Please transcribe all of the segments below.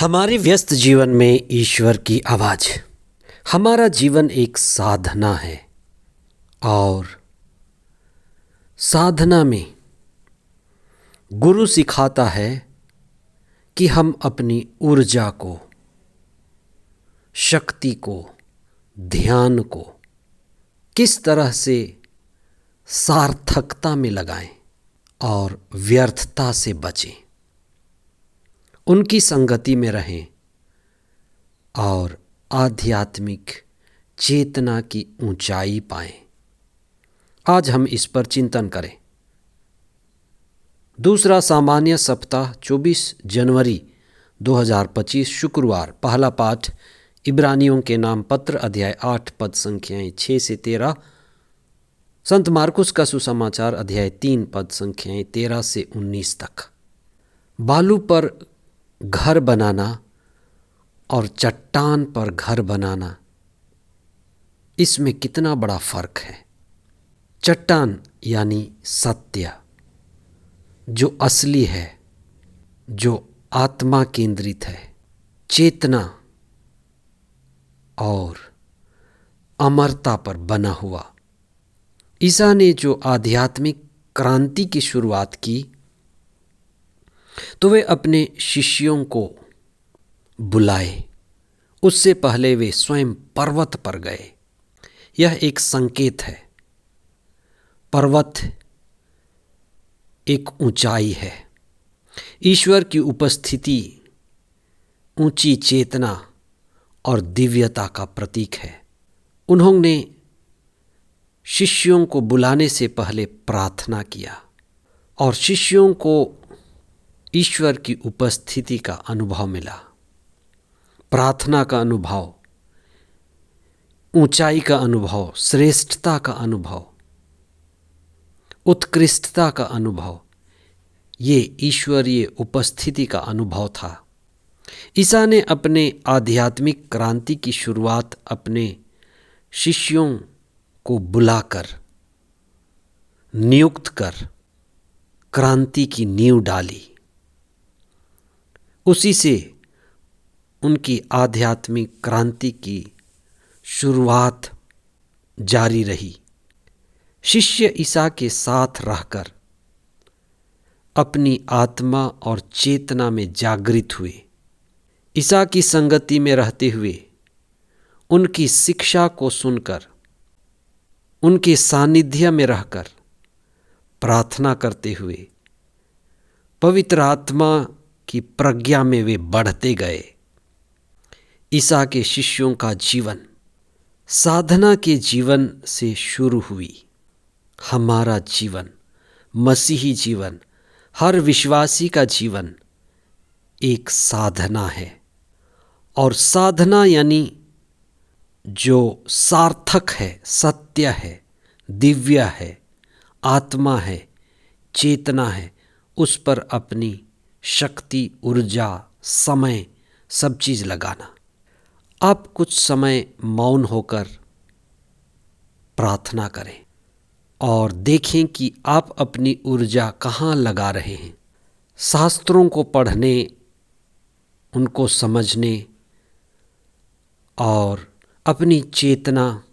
हमारे व्यस्त जीवन में ईश्वर की आवाज़। हमारा जीवन एक साधना है और साधना में गुरु सिखाता है कि हम अपनी ऊर्जा को, शक्ति को, ध्यान को किस तरह से सार्थकता में लगाएं और व्यर्थता से बचें, उनकी संगति में रहें और आध्यात्मिक चेतना की ऊंचाई पाएं। आज हम इस पर चिंतन करें। दूसरा सामान्य सप्ताह 24 जनवरी 2025 शुक्रवार। पहला पाठ इब्रानियों के नाम पत्र अध्याय 8 पद संख्याएं 6 से 13। संत मार्कुस का सुसमाचार अध्याय 3 पद संख्याएं 13 से 19 तक। बालू पर घर बनाना और चट्टान पर घर बनाना, इसमें कितना बड़ा फर्क है। चट्टान यानी सत्य, जो असली है, जो आत्मा केंद्रित है, चेतना और अमरता पर बना हुआ। ईसा ने जो आध्यात्मिक क्रांति की शुरुआत की, तो वे अपने शिष्यों को बुलाए। उससे पहले वे स्वयं पर्वत पर गए। यह एक संकेत है। पर्वत एक ऊंचाई है। ईश्वर की उपस्थिति ऊंची चेतना और दिव्यता का प्रतीक है। उन्होंने शिष्यों को बुलाने से पहले प्रार्थना किया और शिष्यों को ईश्वर की उपस्थिति का अनुभव मिला। प्रार्थना का अनुभव, ऊंचाई का अनुभव, श्रेष्ठता का अनुभव, उत्कृष्टता का अनुभव, ये ईश्वरीय उपस्थिति का अनुभव था। ईसा ने अपने आध्यात्मिक क्रांति की शुरुआत अपने शिष्यों को बुलाकर, नियुक्त कर क्रांति की नींव डाली। उसी से उनकी आध्यात्मिक क्रांति की शुरुआत जारी रही। शिष्य ईसा के साथ रहकर अपनी आत्मा और चेतना में जागृत हुए। ईसा की संगति में रहते हुए, उनकी शिक्षा को सुनकर, उनके सानिध्य में रहकर, प्रार्थना करते हुए, पवित्र आत्मा की प्रज्ञा में वे बढ़ते गए। ईसा के शिष्यों का जीवन साधना के जीवन से शुरू हुई। हमारा जीवन, मसीही जीवन, हर विश्वासी का जीवन एक साधना है। और साधना यानी जो सार्थक है, सत्य है, दिव्य है, आत्मा है, चेतना है, उस पर अपनी शक्ति, ऊर्जा, समय, सब चीज़ लगाना। आप कुछ समय मौन होकर प्रार्थना करें और देखें कि आप अपनी ऊर्जा कहाँ लगा रहे हैं। शास्त्रों को पढ़ने, उनको समझने और अपनी चेतना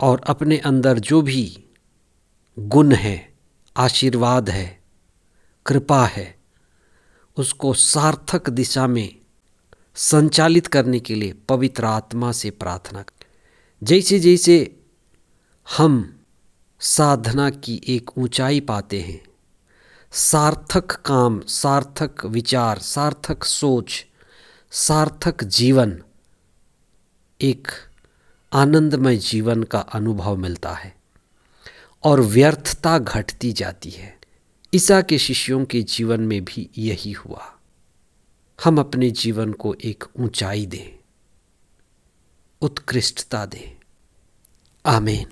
और अपने अंदर जो भी गुण है, आशीर्वाद है, कृपा है, उसको सार्थक दिशा में संचालित करने के लिए पवित्र आत्मा से प्रार्थना। जैसे जैसे हम साधना की एक ऊंचाई पाते हैं, सार्थक काम, सार्थक विचार, सार्थक सोच, सार्थक जीवन, एक आनंदमय जीवन का अनुभव मिलता है और व्यर्थता घटती जाती है। ईसा के शिष्यों के जीवन में भी यही हुआ। हम अपने जीवन को एक ऊंचाई दें, उत्कृष्टता दें। आमीन।